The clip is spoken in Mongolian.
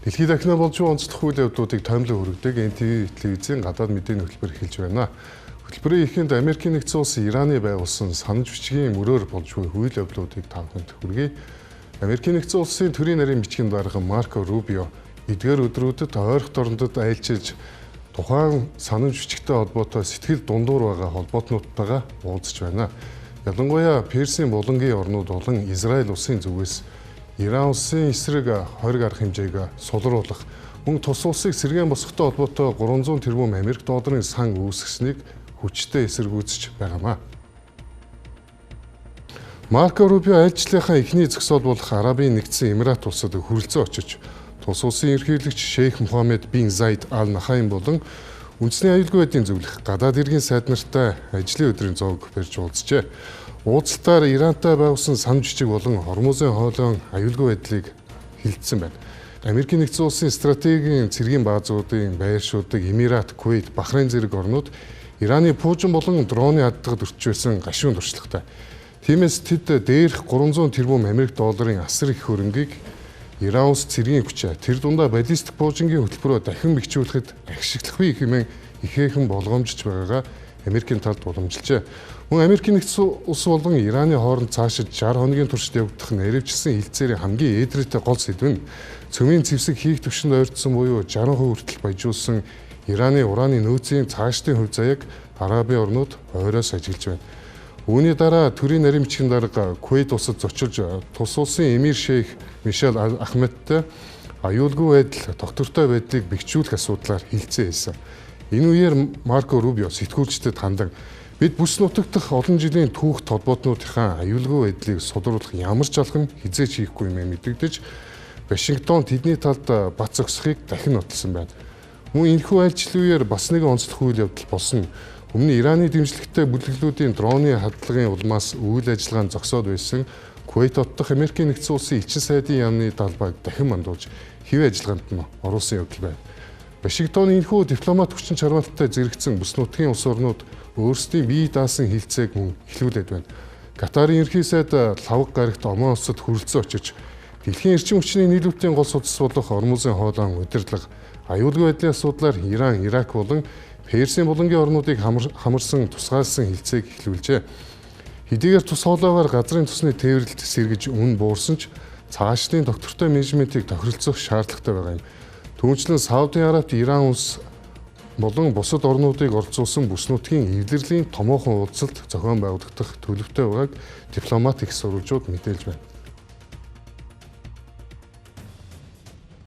Дэлхийд дахин болж буй онцлог үйл явдлуудыг тоомлон хүргэдэг NTV телевизийн гадаад мэдээний хөтөлбөр эхэлж байна. Хөтөлбөрийн эхэнд Америкийн нэгдсэн улсын Ираны байгуулсан санаж бичгийн мөрөөр болж буй үйл явдлуудыг та бүхэнд хүргэе. Америкийн нэгдсэн улсын төрийн нарийн бичгийн дарга Марко Рубио эдгээр өдрүүдэд ойрхон дорнодод айлчилж тухайн санаж бичгтэй холбоотой сэтгэл дундуур байгаа холбоотнуудтайгаа уулзж байна. Ялангуяа Персийн булангийн орнууд болон Израиль улсын зүгээс Иран улсын эсрэг хориг арга хэмжээг сулруулах, мөн тус улсыг сэргээн босгохтой холбоотой 300 тэрбум Америк долларын сан үүсгэснийг хүчтэй эсэргүүцэж байгаамаа. Марко Рубио айлчлалынхаа эхний зогсоол болох Арабын нэгдсэн Эмират улсад хүрэлцэн очиж, тус улсын ерөнхийлөгч Шейх Мухаммед бин Заид Аль Нахян болон үндэсний аюулгүй байдлын зөвлөх гадаад иргэн сайд нартай ажлын өдрийн зоог барьж уулзжээ. Уулзалтаар Ирантай байгуулсан санаж бичиг болон Хормузын хоолойн аюулгүй байдлыг хилцсэн байна. Америкийн нэгдсэн улсын стратегийн цэргийн баазуудын байршуудаг Эмират, Кувейт, Бахрейн зэрэг орнууд Ираны пуужин болон дроны хадлагад өртж байсан гашуун туршлагатай. Тиймээс тэд дээрх 300 тэрбум Америк долларын асар их хөрөнгийг Иран улс цэргийн хүчээ тэр дундаа баллистик пуужингийн хөтөлбөрөөр дахин бэхжүүлэхэд ашиглахгүй хэмээн ихээхэн болгоомжж байгаагаа Америкийн талд уламжилжээ. Мөн Америкийн нэгдсэн улс болон Ираны хооронд цаашид 60 хоногийн туршид явагдах наривчсан хилцээрийн хамгийн ээдрээтэй гол сэдв нь цөмийн зэвсэг хийх түвшинд ойртсон буюу 60% хүртэл баяжуулсан Ираны ураны нөөцийн цаашдын хувь заяаг Арабын орнууд ойроос ажиглаж байна. Үүний дараа төрийн нарийн бичгийн дарга Кувейт улсад зочилж тус улсын эмир шейх Мишель Ахмедтэй аюулгүй байдал, доктортой байдлыг бэхжүүлэх асуудлаар хилцээ хэлсэн. Энэ үеэр Марко Рубио сэтгүүлчдэд хандан бид бүс нутагт дах олон жилийн түүх толботнуудынхаа аюулгүй байдлыг судруулах ямар ч алхам хизээч хийхгүй юм мэдэгдэж Вашингтон тэдний талд бат зогсохыг дахин нотолсон байна. Мөн энэхүү айлчлал үеэр бас нэгэн онцлог үйл явдал болсон. Өмнө Ираны дэмжлэгтэй бүлэглүүдийн дроны хадлагын улмаас үйл ажиллагаанд зогсоод байсан Кувейт хотдох Америкийн нэгдсэн улсын элчин сайдын яамны далбайг дахин мандуулж хэв ажиллагаанд нь оруулсан явдал байна. Вашингтоны энэхүү дипломат хүчин чармайлттай зэрэгцсэн бүс нутгийн улс орнууд өөрсдийн бие даасан хилцээг мөн эхлүүлээд байна. Катарын ерхий сайд лавг гарагт Оман улсад хүрэлцэн очиж дэлхийн эрчим хүчний нийлүүлэлтийн гол судас болох Хормузын хоолойн удирдлага, аюулгүй байдлын асуудлаар Иран, Ирак болон Персийн булангийн орнуудыг хамарсан тусгаалсан хилцээг эхлүүлжээ. Хэдийгээр тус хоолойгоор газрын тусны тээвэрлэлд сэргэж үн буурсан ч цаашдын доктортой менежментийг тохиролцох шаардлагатай байгаа юм. Түүнчлэн Саудын Арабт Иран улс болон бусад орнуудыг оролцуулсан бүс нутгийн эвлэрлийн томоохон уулзалт зохион байгуулагдах төлөвтэй байгааг дипломат их сурвалжууд мэдээлж байна.